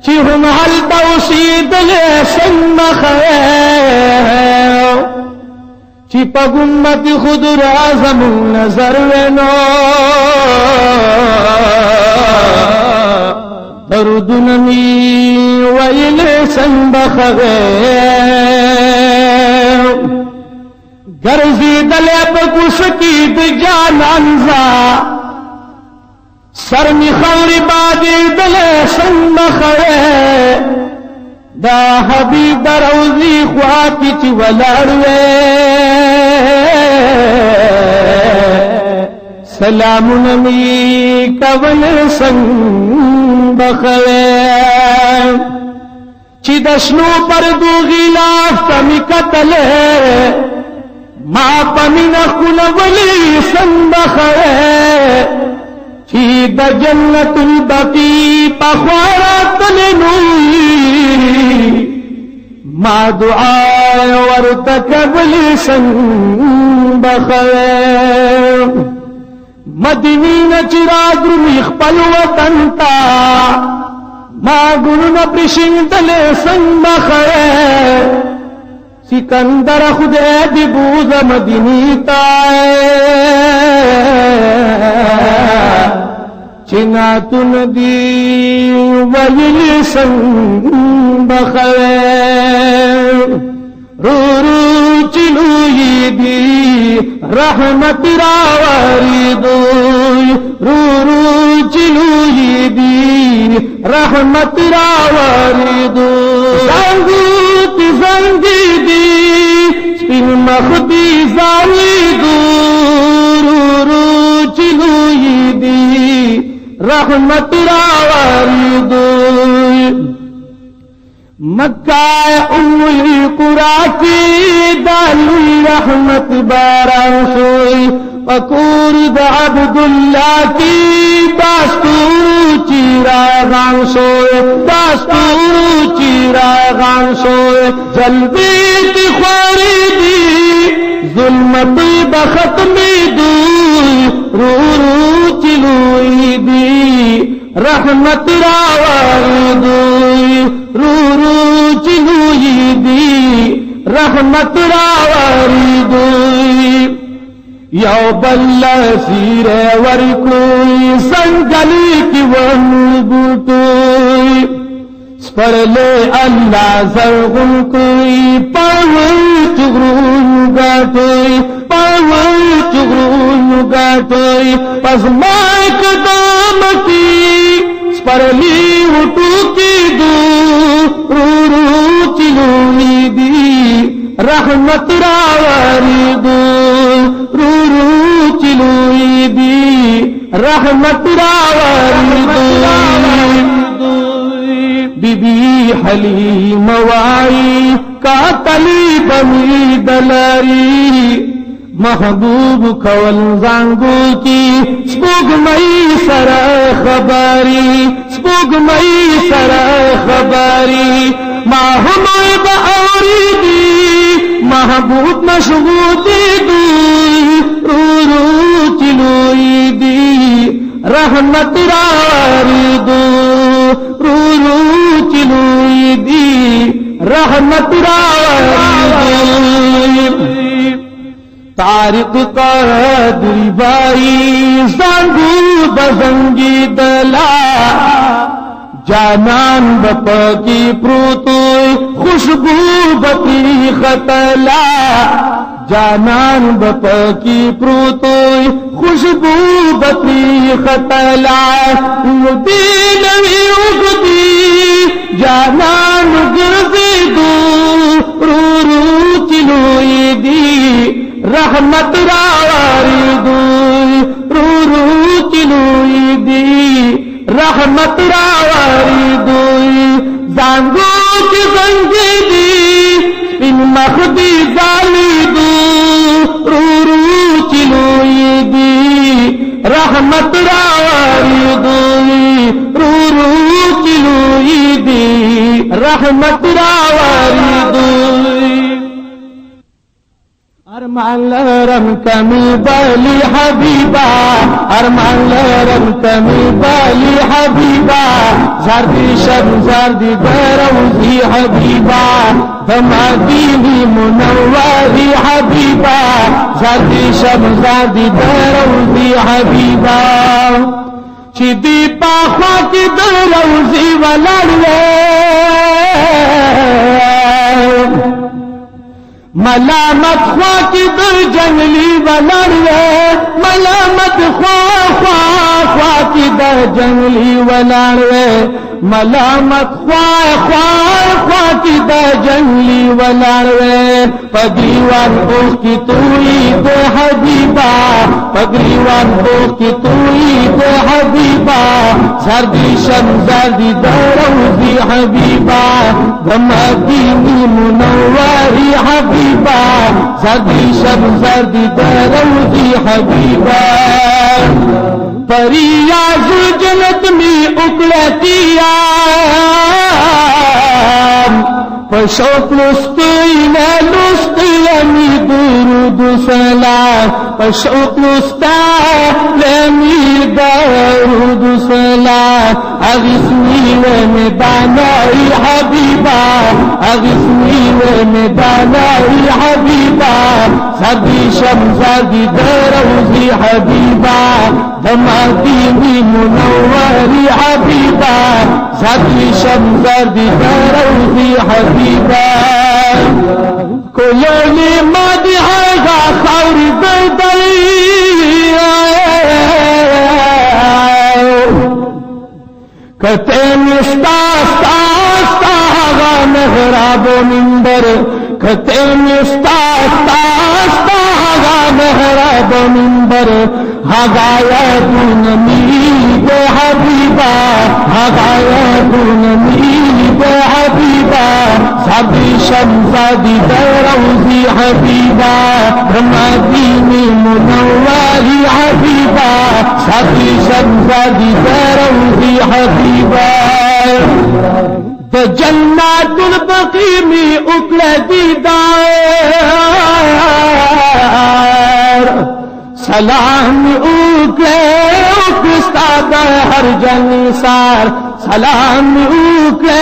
چې هم هلته اوسېدلې څنګه چې په ګمبد خضر اعظم نظر وینو درودونه مې ویلې څنګه ګرځېدلې په کوڅه کې د جانان زا سر می خوري بادېدلې څنګه دا حبیب روزی خوا کی چی ولاړ وې سلامونه می کول څنګه چې د شنو پردو غلاف ته می کتلې ما پمینه کولولې څنګه چې د جنت البقی په خوا تلنوي ما دعا ورته کولې څنګه مدینه چې راغلو خپل وطن ته ما ګورنه پرشیندلې څنګه سکندر خدای دی بوز مدینی چناتون دی ویلی سنبخوی رو چلوی دی رحمت راواری دوی رو چلوی دی رحمت راواری دوی زنگی دی سپین مخدی زالی دور چلوی دی رحمت راواری دوی مکہ ام القرآ کی دالوی رحمت باران سوئی پکور دا عبداللہ کی داستور چیراغان سوئے داستور چیراغان سوئے جلبی تی خواری دی ظلمتی بختمی دوئی رو چلوئی دی رحمت راواری دوئی رو چلوئی دی رحمت راواری دوئی یو بل سیر ورکوئی سنگلی کی ونبوتوئی سپرلے اللہ زرغن کوئی پاول چغرون گاتوئی پاول چغرون گاتوئی پس مائک دامتی سپرلی وٹو کی دو رو چلوئی دی رحمت راواری دو رو چلوئی دی رحمت راواری دو بی بی حلیم وائی کا تلی بمی دلاری محبوب کول زانگو کی سپوږمۍ سره خبری سپوږمۍ سره خبری ما هم با اوریدی محبوب مشغول دی رو چلوئی دی رحمت راواری دو رو چلوئی دی رحمت راواری دو طارق قادری بائی زانگو بزنگی دلا جانان بپکی پروتوی خوشبو بپی خطلا جانان بپکی پروتوی خوشبو بپی خطلا دینوی اگدی جانان گرزی دو رو چلوئی دی رحمت راواری دوی رو چلوئی دی رحمت راواری دوی زانگو کی زنگی دی سپین مخدی زالی دو رو چلوئی دی رحمت راواری دوی رو چلوئی دی رحمت راواری دوی ارمان لرم کمی بالی حبیبا ارمان لرم کمی بالی حبیبا زردی شب زردی دروزی حبیبا دمادینی منوری حبیبا زردی شب زردی دروزی حبیبا چی دی پاخوا کی دروزی ولڑوے ملامت خوا کی در جنگلی ولڑوے ملامت خوا کی در جنگلی ولڑوے ملامت خوا کی در جنگلی ولڑوے پگریوان اوخ کی توئی دے حبیبا پگریوان اوخ کی توئی دے حبیبا زردی شم زردی دروزی حبیبا دمادینی منوری حبیبا زردی شم زردی دروزی حبیبا پریاز جنت می اکلتیا پشوق لستی می درود سلام پشوق لستی می درود سلام اغسنی میں دانائی حبیبا اغسنی میں دانائی حبیبا زردی شم زردی دروزی حبیبا دمادینی منوری حبیبا زردی شم زردی دروزی حبیبا کویولی مادی آئیگا خوری دردائی کتے مستاستا آغا محراب و منبر کتے مستاستا آغا محراب و منبر ہگایا دون مید حبیبا ہگایا دون مید حبیبا زردی شم زردی دروزی حبیبا دمادینی منوری حبیبا زردی شم زردی دروزی حبیبا دا جنات البقی میں اکل دیدار سلام اوکے اوکستا دا ہر جنسار سلام اوکے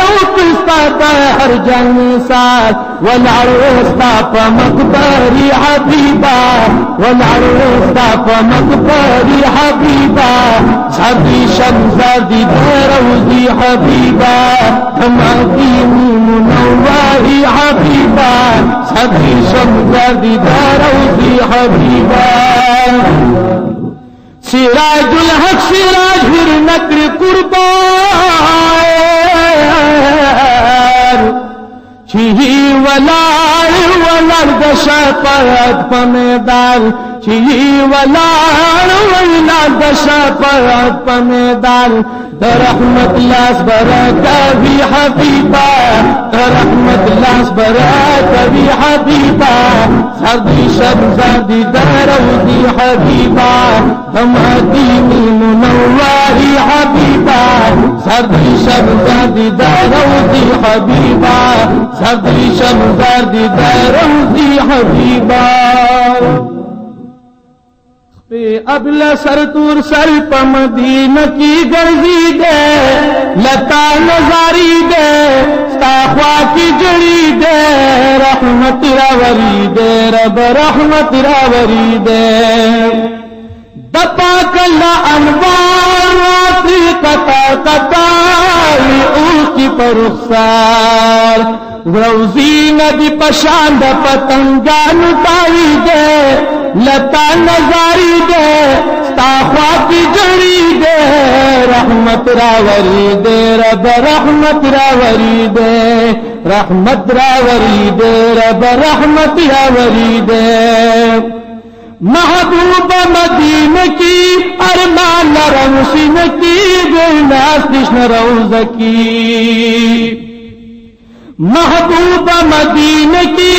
اوکستا دا ہر جنسار والعروستا پا مقبری حبیبا والعروستا پا مقبری حبیبا زردی شم زردی دروزی حبیبا دمادینی منوری حبیبا زردی شم زردی دروزی حبیبا سراج الحق سراج ہر نکر قربان چیہی ولار ولر دشاپرد پمیدار چیہی ولار ولر دشاپرد پمیدار درحمت لاس برکاوی حبیبا درحمت لاس برکاوی حبیبا زردی شب زردی دروزی حبیبا دمادینی منوری حبیبا زردی شب زردی دروزی حبیبا زردی شب زردی دروزی حبیبا ابلا سر تور سر پا مدینہ کی گرزی دے لتا نظاری دے ستاخوا کی جڑی دے رحمت راوری دے رب رحمت راوری دے دپا کلا انوار راتی قطع قطعی اوکی پر رخصار روزی ندی پشاند پتنگان تاوی دے لتا نظاری دے ستاخوا کی جڑی دے رحمت راوری دے رب رحمت راوری دے رحمت راوری دے رب رحمت راوری دے محبوب مدینہ کی ارمان لرم سین کی گلناس دشن روز کی محبوب مدینہ کی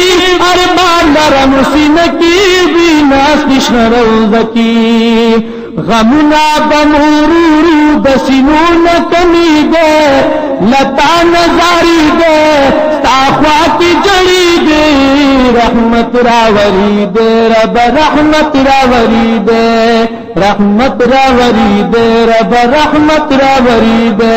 ارمان لرم سین کی گلناس دشن روز کی غمنا بمورورو بسنون کمی دے لتا نظاری دے ستاخوا کی جڑی دے رحمت راوری دے رب رحمت راوری دے رحمت راوری دے رب رحمت راوری دے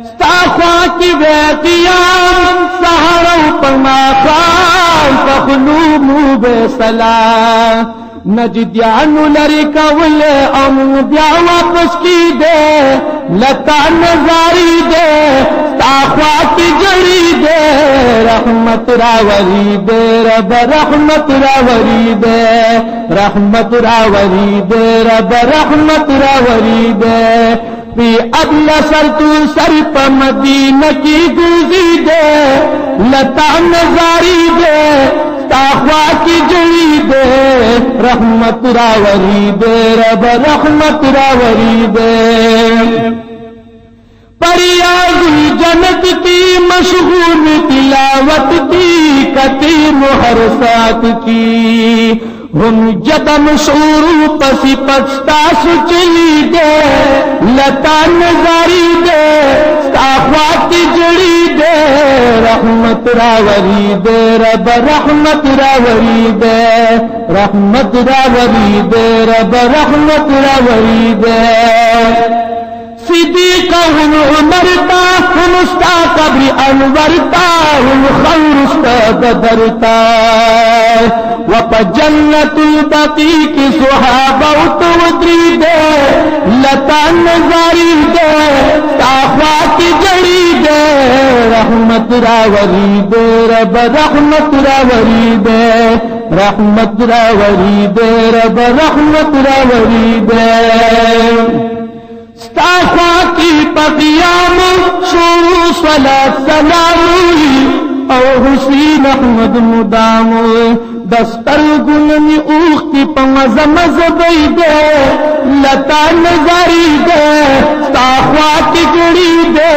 ستا خوا کی بے قیام سہرو پما خان پخلومو بے سلام نجدیانو لری کول امو بیا واپس کی دے لتا نظاری دے ستا خوا کی جڑی دے رحمت راوری دے رب رحمت راوری دے رحمت راوری دے رب رحمت راوری دے پی ابل سر تو سر پا مدینہ کی گوزی دے لتا نظاری دے تاخوا کی جڑی دے رحمت راوری دے رب رحمت راوری دے پریاض جنت کی مشغول تلاوت کی کتی محرسات کی ہم جدم شروع پسی پچتا سچلی دے لتا نظاری دے تاخوا کی جڑی دے رحمت راوری دے رب رحمت راوری دے رحمت راوری دے رب رحمت راوری دے صدیقہ ہم عمرتا ہم استا قبر انورتا ہم خور استا بدرتا وپا جنت البقی کی صحابہ اتودری دے لتا نظاری دے تاخوا کی جڑی دے رحمت راوری دے رب رحمت راوری دے رحمت راوری دے رب رحمت راوری دے ستاخوا کی پقیام شروع صلاة سلام او حسین احمد مدام دستر گلنی اوختی پا مزمز بیدے لتا نظاری دے ستاخوا کی جڑی دے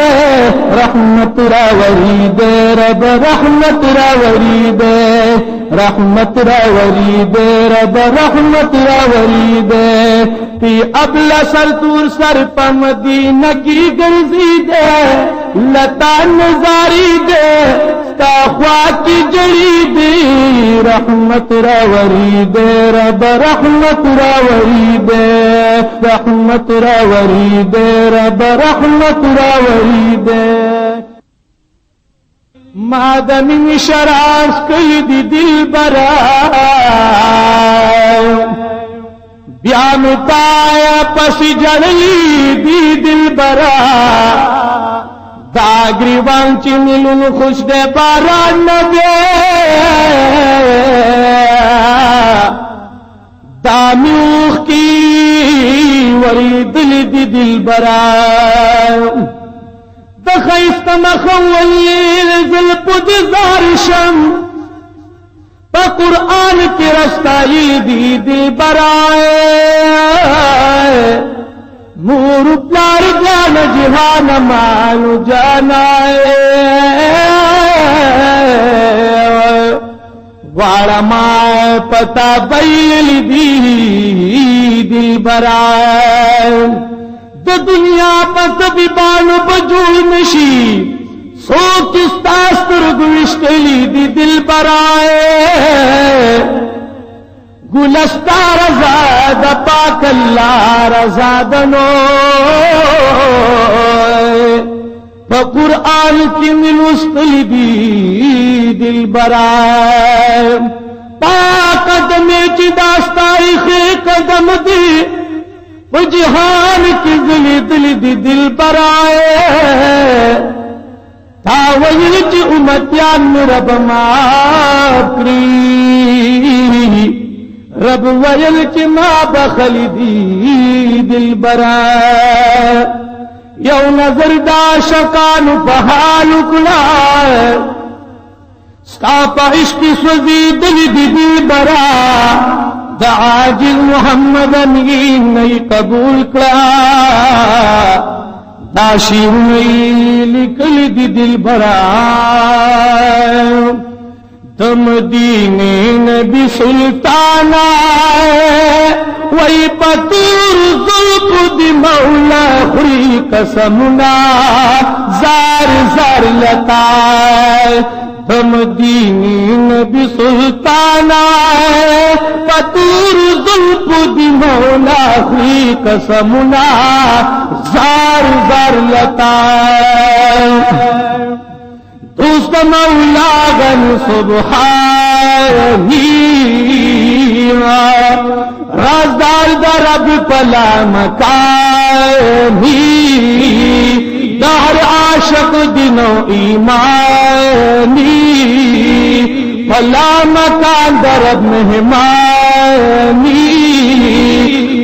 رحمت راوری دے رب رحمت راوری دے رحمت راوری دے رب رحمت راوری دے پی ابلا سر تور سر پا مدینہ کی گرزی دے لتا نظاری دے تاخوا کی جڑی دی رحمت راوری دے رب رحمت راوری دے رحمت راوری دے رب رحمت راوری دے مادمی شراس کئی دی دل برا بیان پایا پسی جڑی دی دل برا دا گریوان چی ملون خوش دے باران نبے دا میوخ کی وری دل دی دل برا دا خیست مخولی زل پد زارشم پا قرآن کی رستائی دی دل برائے مور پلار جان جہان مانو جانائے وارا مائے پتا بیل دی دل برائے دا دنیا پت بھی بانو بجول نشی سوچ استاستر گوشتلی دی دل برائے گلستہ رضا دا پاک اللہ رضا دنو پا قرآن کی ملوستل دی دل برائے پا قدم چی داستائی خی قدم دی پا جہان کی دل دی دل برائے تاویل چی امتیان رب معاف کری رب ویل چی ما بخلی دی دل برا یو نظر دا شکانو پہالو کلا ستا پا عشق سوزی دل دی دل برا دا عاجل محمد امین نئی قبول کلا دا شیر نئی لکل دی دل برا مدینے نبی سلطانا وی پتور ذلق دی مولا خری قسمنا زار زار لتا دم دینی نبی سلطانا پتور ظلف دی مولا خوی قسمنا زار زار لتا دوست مولا غن سبحانی رازدار در رب پلا مکانی دار عاشق دینو ایمانی پلا مکان در رب مہمانی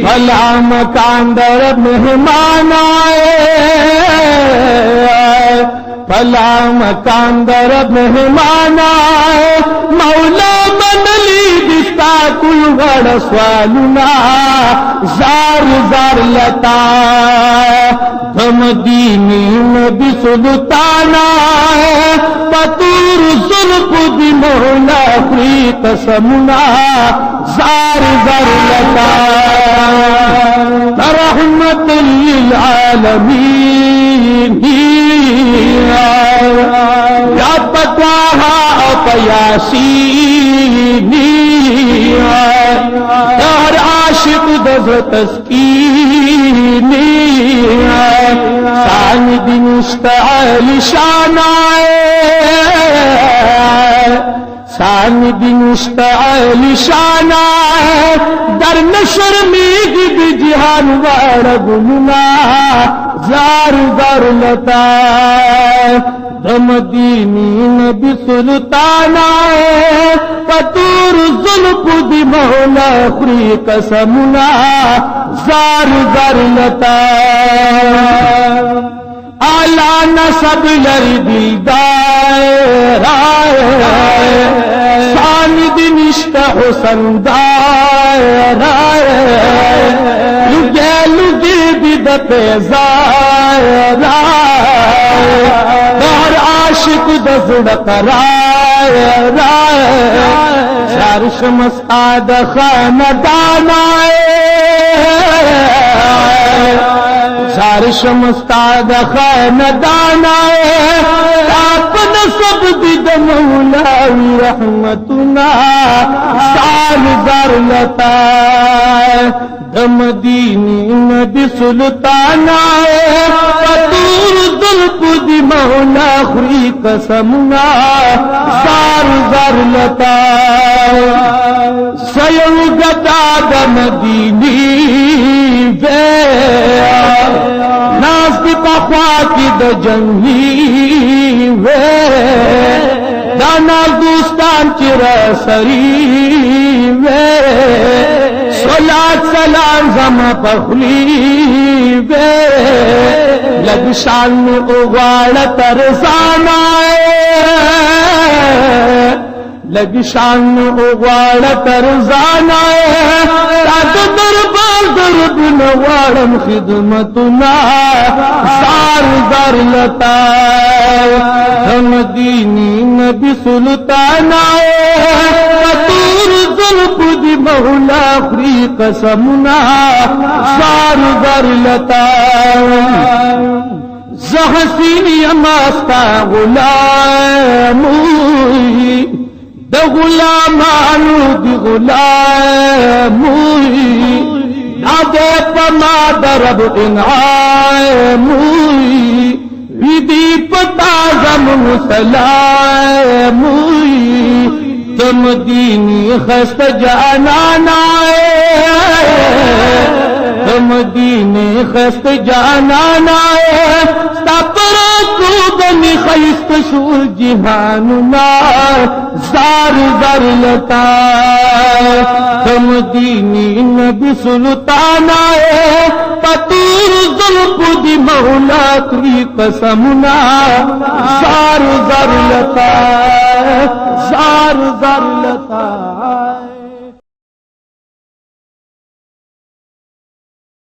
پلا مکان در رب مہمان آئے پلا مکان در رب مہمان آئے مولا منلی دستا کل غڑ سوالنا زار زار لتا دم دینی نبی سلطانا پتور ظلف دی مولا خوی قسمنا زار زار لتا ورحمت للعالمین یا پتواہا پیاسینی ہر عاشق دزر تسکینی سانی دن اشتعال شانائے سانی دن اشتعال شانائے در نشر میگی دی جہان وار گلنا زار زار لتا دم دینی نبی سلطانا پتور ظلف دی مولا خوی قسمنا زار زار لتا آلا نسب لری دلدار ساند نشت حسن دار لگے لگے بید پیزار دار عاشق دزد قرار شارش مسعاد خاندانائے شارش مستاد خاندانائے اپن سب دید مولاوی رحمتنا سال زار لتا دم دینی نبی سلطانائے پتور ظلف دی مولا خوی قسمنا زار زار لتا سیو گدا دم دینی ناس دی پخوا کی د جنگی وے دانا دوستان چرا سری وے صلات سلام زما پخلی وے لگ شان اغوال ترسانائے لگ شان اغوال ترسانائے تاد دربار درب نوارم خدمتنا زار زار لتا ہم دینی نبی سلطانا پتور ظلف دی مولا خوی قسمنا زار زار لتا زحسین یماستا غلاموی د غلامانو دی غلاموی نادے پما درب انعاموی ویدی پتا زم سلاموی تم دینی خست جانانائے تم دینی خست جانانائے ستاپر کو بنی خیست شور جہاننا زار زار لتا تم دینی نبی سلطانائے پتور ظلف دی مولا خوی قسمنا زار زار لتا زار زار لتا